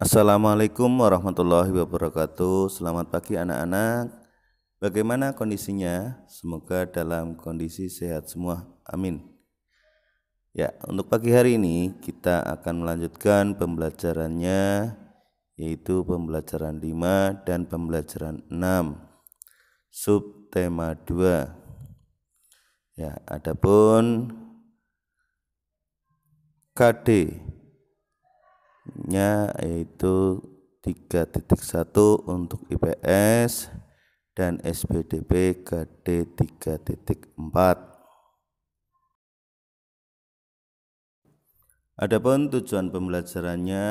Assalamualaikum warahmatullahi wabarakatuh. Selamat pagi anak-anak. Bagaimana kondisinya? Semoga dalam kondisi sehat semua. Amin. Ya, untuk pagi hari ini kita akan melanjutkan pembelajarannya, yaitu pembelajaran 5 dan pembelajaran 6 subtema 2. Ya, adapun KD nya yaitu 3.1 untuk IPS dan SPDP KD 3.4. Adapun tujuan pembelajarannya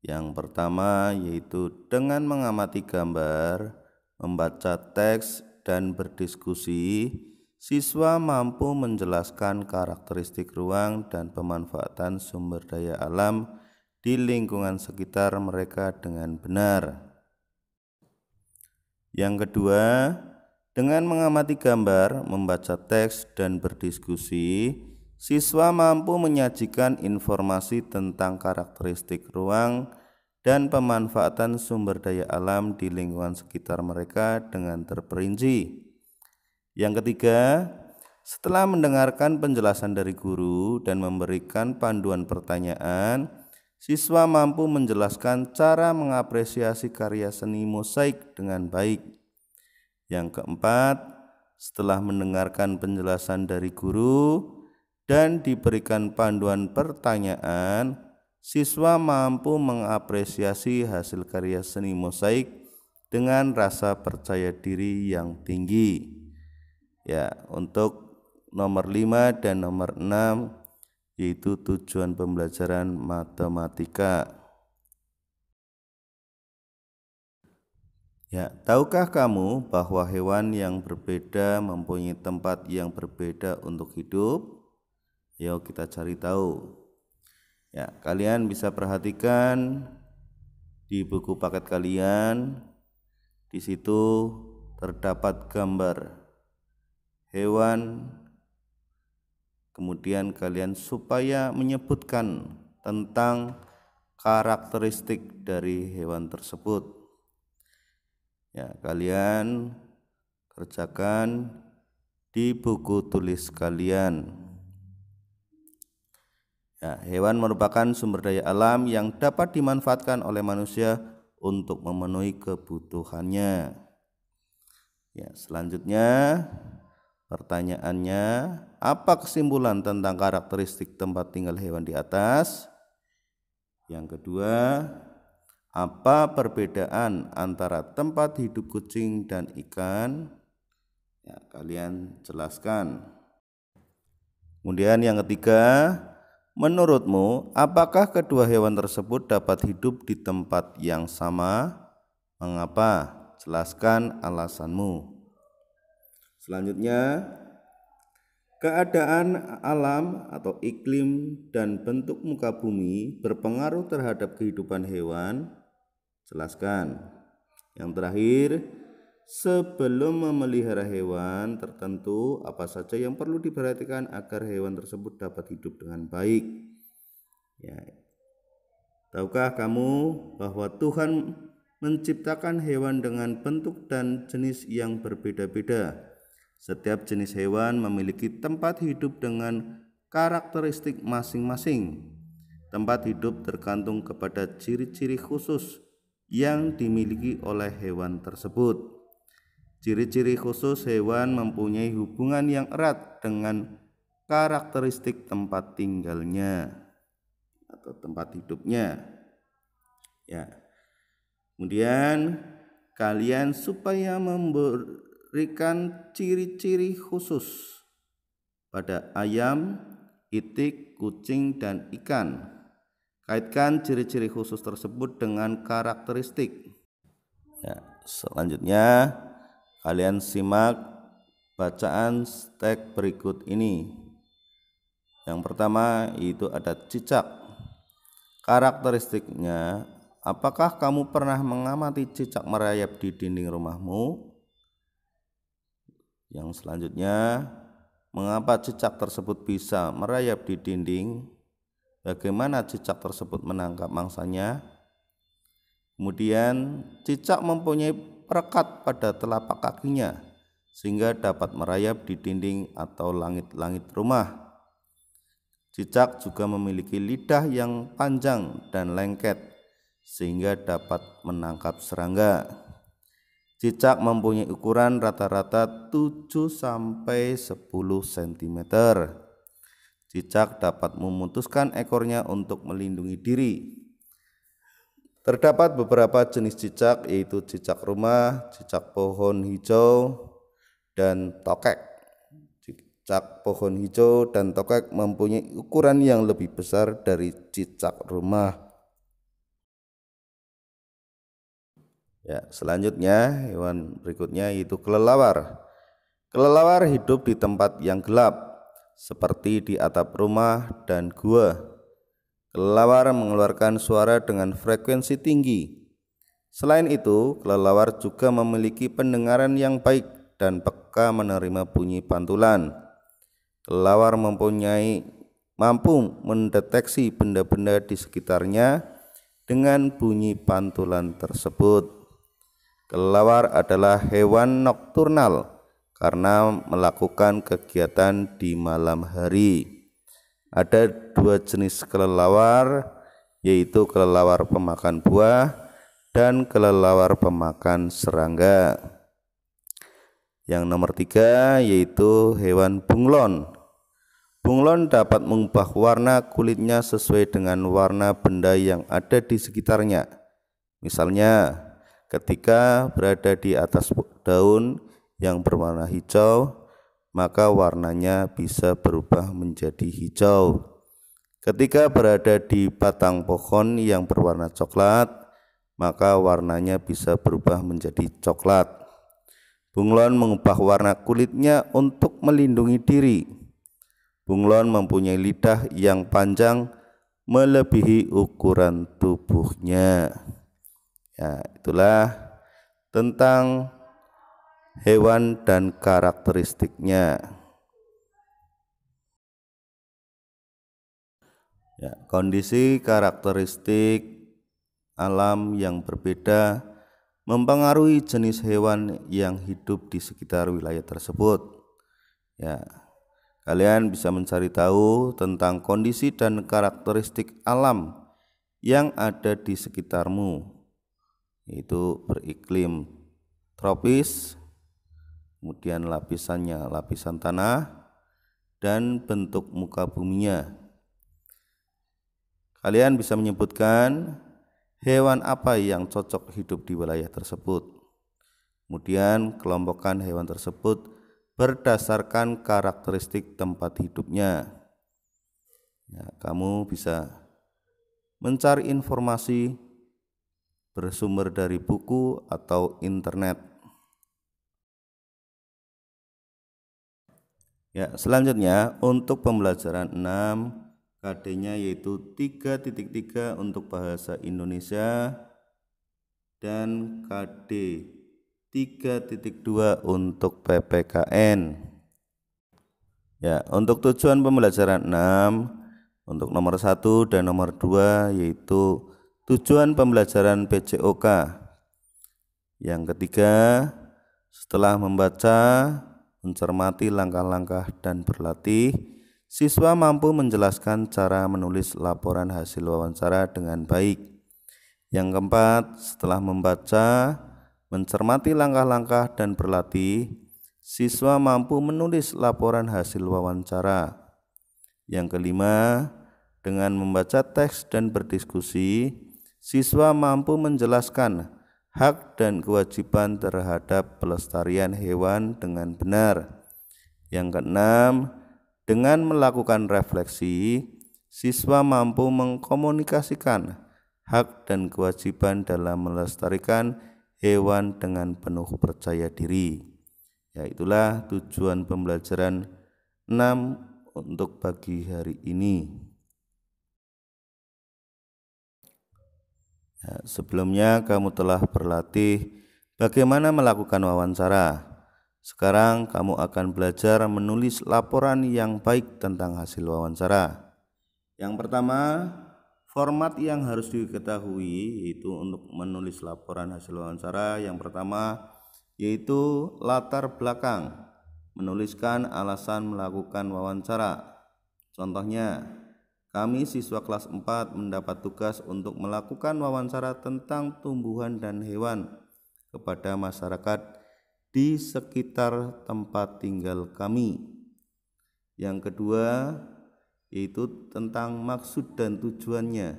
yang pertama yaitu dengan mengamati gambar, membaca teks dan berdiskusi, siswa mampu menjelaskan karakteristik ruang dan pemanfaatan sumber daya alam di lingkungan sekitar mereka dengan benar. Yang kedua, dengan mengamati gambar, membaca teks dan berdiskusi, siswa mampu menyajikan informasi tentang karakteristik ruang dan pemanfaatan sumber daya alam di lingkungan sekitar mereka dengan terperinci. Yang ketiga, setelah mendengarkan penjelasan dari guru dan memberikan panduan pertanyaan, siswa mampu menjelaskan cara mengapresiasi karya seni mosaik dengan baik. Yang keempat, setelah mendengarkan penjelasan dari guru dan diberikan panduan pertanyaan, siswa mampu mengapresiasi hasil karya seni mosaik dengan rasa percaya diri yang tinggi. Ya, untuk nomor 5 dan nomor 6 yaitu tujuan pembelajaran matematika. Ya, tahukah kamu bahwa hewan yang berbeda mempunyai tempat yang berbeda untuk hidup? Yuk kita cari tahu. Ya, kalian bisa perhatikan di buku paket kalian. Di situ terdapat gambar hewan. Kemudian kalian supaya menyebutkan tentang karakteristik dari hewan tersebut. Ya, kalian kerjakan di buku tulis kalian. Ya, hewan merupakan sumber daya alam yang dapat dimanfaatkan oleh manusia untuk memenuhi kebutuhannya. Ya, selanjutnya pertanyaannya, apa kesimpulan tentang karakteristik tempat tinggal hewan di atas? Yang kedua, apa perbedaan antara tempat hidup kucing dan ikan? Ya, kalian jelaskan. Kemudian yang ketiga, menurutmu apakah kedua hewan tersebut dapat hidup di tempat yang sama? Mengapa? Jelaskan alasanmu. Selanjutnya, keadaan alam atau iklim dan bentuk muka bumi berpengaruh terhadap kehidupan hewan. Jelaskan. Yang terakhir, sebelum memelihara hewan tertentu, apa saja yang perlu diperhatikan agar hewan tersebut dapat hidup dengan baik? Ya. Tahukah kamu bahwa Tuhan menciptakan hewan dengan bentuk dan jenis yang berbeda-beda? Setiap jenis hewan memiliki tempat hidup dengan karakteristik masing-masing. Tempat hidup tergantung kepada ciri-ciri khusus yang dimiliki oleh hewan tersebut. Ciri-ciri khusus hewan mempunyai hubungan yang erat dengan karakteristik tempat tinggalnya atau tempat hidupnya. Ya. Kemudian kalian supaya memberikan ciri-ciri khusus pada ayam, itik, kucing, dan ikan. Kaitkan ciri-ciri khusus tersebut dengan karakteristik. Ya, selanjutnya kalian simak bacaan teks berikut ini. Yang pertama itu ada cicak. Karakteristiknya, apakah kamu pernah mengamati cicak merayap di dinding rumahmu? Yang selanjutnya, mengapa cicak tersebut bisa merayap di dinding? Bagaimana cicak tersebut menangkap mangsanya? Kemudian cicak mempunyai perekat pada telapak kakinya sehingga dapat merayap di dinding atau langit-langit rumah. Cicak juga memiliki lidah yang panjang dan lengket sehingga dapat menangkap serangga. Cicak mempunyai ukuran rata-rata 7 sampai 10 cm. Cicak dapat memutuskan ekornya untuk melindungi diri. Terdapat beberapa jenis cicak, yaitu cicak rumah, cicak pohon hijau, dan tokek. Cicak pohon hijau dan tokek mempunyai ukuran yang lebih besar dari cicak rumah. Ya, selanjutnya hewan berikutnya yaitu kelelawar. Kelelawar hidup di tempat yang gelap, seperti di atap rumah dan gua. Kelelawar mengeluarkan suara dengan frekuensi tinggi. Selain itu, kelelawar juga memiliki pendengaran yang baik dan peka menerima bunyi pantulan. Kelelawar mampu mendeteksi benda-benda di sekitarnya dengan bunyi pantulan tersebut. Kelelawar adalah hewan nokturnal karena melakukan kegiatan di malam hari. Ada 2 jenis kelelawar, yaitu kelelawar pemakan buah dan kelelawar pemakan serangga. Yang nomor 3 yaitu hewan bunglon. Bunglon dapat mengubah warna kulitnya sesuai dengan warna benda yang ada di sekitarnya. Misalnya, ketika berada di atas daun yang berwarna hijau, maka warnanya bisa berubah menjadi hijau. Ketika berada di batang pohon yang berwarna coklat, maka warnanya bisa berubah menjadi coklat. Bunglon mengubah warna kulitnya untuk melindungi diri. Bunglon mempunyai lidah yang panjang melebihi ukuran tubuhnya. Ya, itulah tentang hewan dan karakteristiknya. Ya, kondisi karakteristik alam yang berbeda mempengaruhi jenis hewan yang hidup di sekitar wilayah tersebut. Ya, kalian bisa mencari tahu tentang kondisi dan karakteristik alam yang ada di sekitarmu, yaitu beriklim tropis, kemudian lapisannya lapisan tanah, dan bentuk muka buminya. Kalian bisa menyebutkan hewan apa yang cocok hidup di wilayah tersebut. Kemudian kelompokkan hewan tersebut berdasarkan karakteristik tempat hidupnya. Ya, kamu bisa mencari informasi bersumber dari buku atau internet. Ya, selanjutnya untuk pembelajaran 6 KD-nya yaitu 3.3 untuk bahasa Indonesia dan KD 3.2 untuk PPKN. Ya, untuk tujuan pembelajaran 6 untuk nomor 1 dan nomor 2 yaitu tujuan pembelajaran PJOK. Yang ketiga, setelah membaca, mencermati langkah-langkah dan berlatih, siswa mampu menjelaskan cara menulis laporan hasil wawancara dengan baik. Yang keempat, setelah membaca, mencermati langkah-langkah dan berlatih, siswa mampu menulis laporan hasil wawancara. Yang kelima, dengan membaca teks dan berdiskusi, siswa mampu menjelaskan hak dan kewajiban terhadap pelestarian hewan dengan benar. Yang keenam, dengan melakukan refleksi, siswa mampu mengkomunikasikan hak dan kewajiban dalam melestarikan hewan dengan penuh percaya diri. Ya, itulah tujuan pembelajaran 6 untuk pagi hari ini. Ya, sebelumnya kamu telah berlatih bagaimana melakukan wawancara. Sekarang kamu akan belajar menulis laporan yang baik tentang hasil wawancara. Yang pertama, Format yang harus diketahui yaitu untuk menulis laporan hasil wawancara yang pertama yaitu latar belakang, menuliskan alasan melakukan wawancara. Contohnya, kami siswa kelas 4 mendapat tugas untuk melakukan wawancara tentang tumbuhan dan hewan kepada masyarakat di sekitar tempat tinggal kami. Yang kedua yaitu tentang maksud dan tujuannya.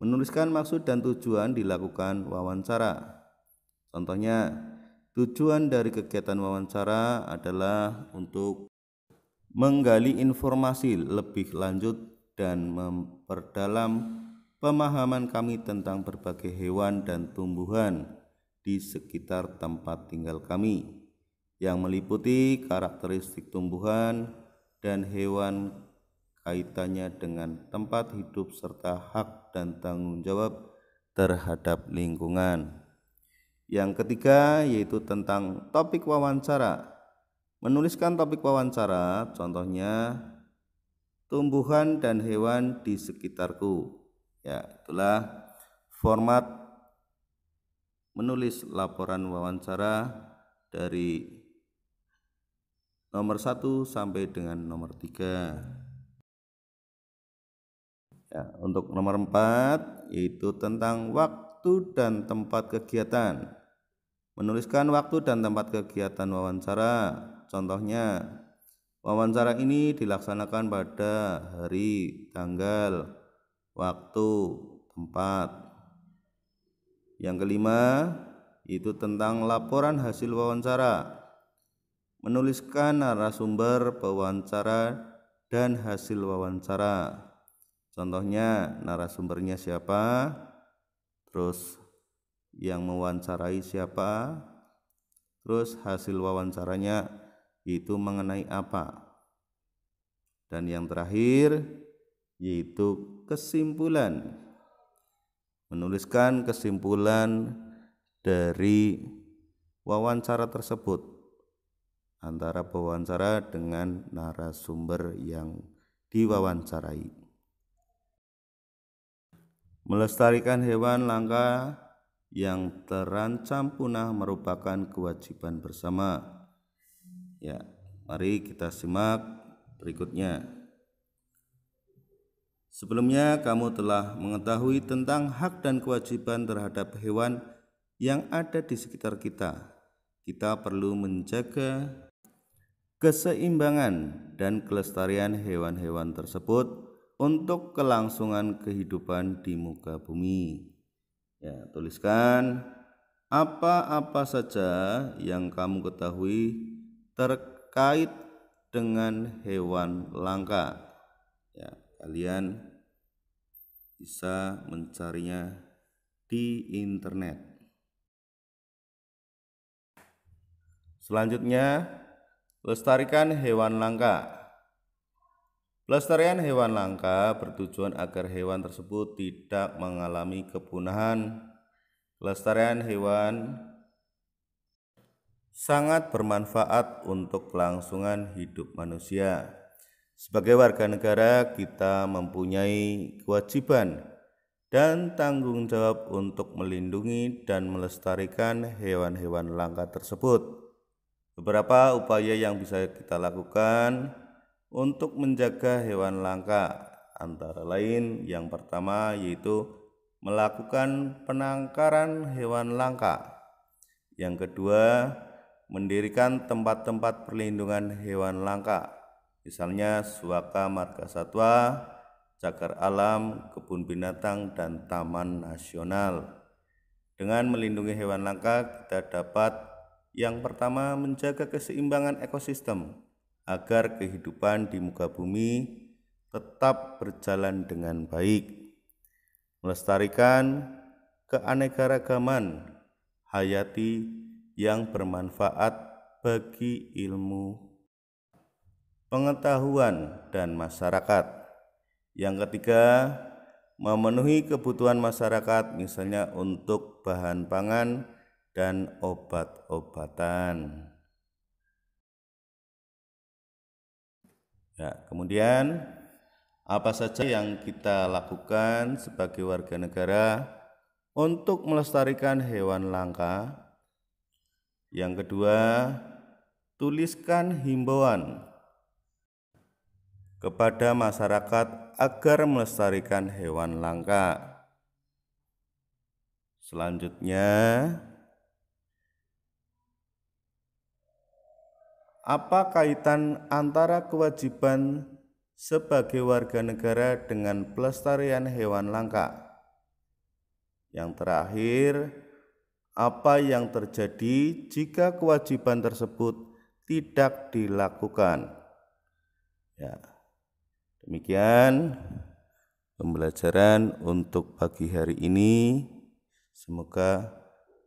Menuliskan maksud dan tujuan dilakukan wawancara. Contohnya, tujuan dari kegiatan wawancara adalah untuk menggali informasi lebih lanjut dan memperdalam pemahaman kami tentang berbagai hewan dan tumbuhan di sekitar tempat tinggal kami, yang meliputi karakteristik tumbuhan dan hewan, kaitannya dengan tempat hidup serta hak dan tanggung jawab terhadap lingkungan. Yang ketiga yaitu tentang topik wawancara. Menuliskan topik wawancara, contohnya tumbuhan dan hewan di sekitarku. Ya, itulah format menulis laporan wawancara dari nomor 1 sampai dengan nomor 3. Ya, untuk nomor 4 yaitu tentang waktu dan tempat kegiatan. Menuliskan waktu dan tempat kegiatan wawancara. Contohnya, wawancara ini dilaksanakan pada hari, tanggal, waktu, tempat. Yang kelima yaitu tentang laporan hasil wawancara. Menuliskan narasumber pewawancara dan hasil wawancara. Contohnya, narasumbernya siapa, terus yang mewawancarai siapa, terus hasil wawancaranya itu mengenai apa. Dan yang terakhir yaitu kesimpulan. Menuliskan kesimpulan dari wawancara tersebut antara pewawancara dengan narasumber yang diwawancarai. Melestarikan hewan langka yang terancam punah merupakan kewajiban bersama. Ya, mari kita simak berikutnya. Sebelumnya kamu telah mengetahui tentang hak dan kewajiban terhadap hewan yang ada di sekitar kita. Kita perlu menjaga keseimbangan dan kelestarian hewan-hewan tersebut untuk kelangsungan kehidupan di muka bumi. Ya, tuliskan apa-apa saja yang kamu ketahui terkait dengan hewan langka. Ya, kalian bisa mencarinya di internet. Selanjutnya, lestarikan hewan langka. Pelestarian hewan langka bertujuan agar hewan tersebut tidak mengalami kepunahan. Pelestarian hewan sangat bermanfaat untuk kelangsungan hidup manusia. Sebagai warga negara, kita mempunyai kewajiban dan tanggung jawab untuk melindungi dan melestarikan hewan-hewan langka tersebut. Beberapa upaya yang bisa kita lakukan untuk menjaga hewan langka antara lain yang pertama yaitu melakukan penangkaran hewan langka. Yang kedua, mendirikan tempat-tempat perlindungan hewan langka, misalnya Suaka Marga Satwa, Cagar Alam, kebun binatang, dan taman nasional. Dengan melindungi hewan langka, kita dapat yang pertama menjaga keseimbangan ekosistem agar kehidupan di muka bumi tetap berjalan dengan baik. Melestarikan keanekaragaman hayati yang bermanfaat bagi ilmu, pengetahuan, dan masyarakat. Yang ketiga, memenuhi kebutuhan masyarakat, misalnya untuk bahan pangan dan obat-obatan. Ya, kemudian Apa saja yang kita lakukan sebagai warga negara untuk melestarikan hewan langka? Yang kedua, tuliskan himbauan kepada masyarakat agar melestarikan hewan langka. Selanjutnya, apa kaitan antara kewajiban sebagai warga negara dengan pelestarian hewan langka? Yang terakhir, apa yang terjadi jika kewajiban tersebut tidak dilakukan? Ya, demikian pembelajaran untuk pagi hari ini. Semoga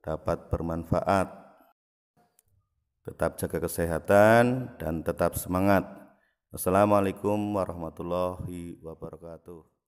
dapat bermanfaat. Tetap jaga kesehatan dan tetap semangat. Wassalamualaikum warahmatullahi wabarakatuh.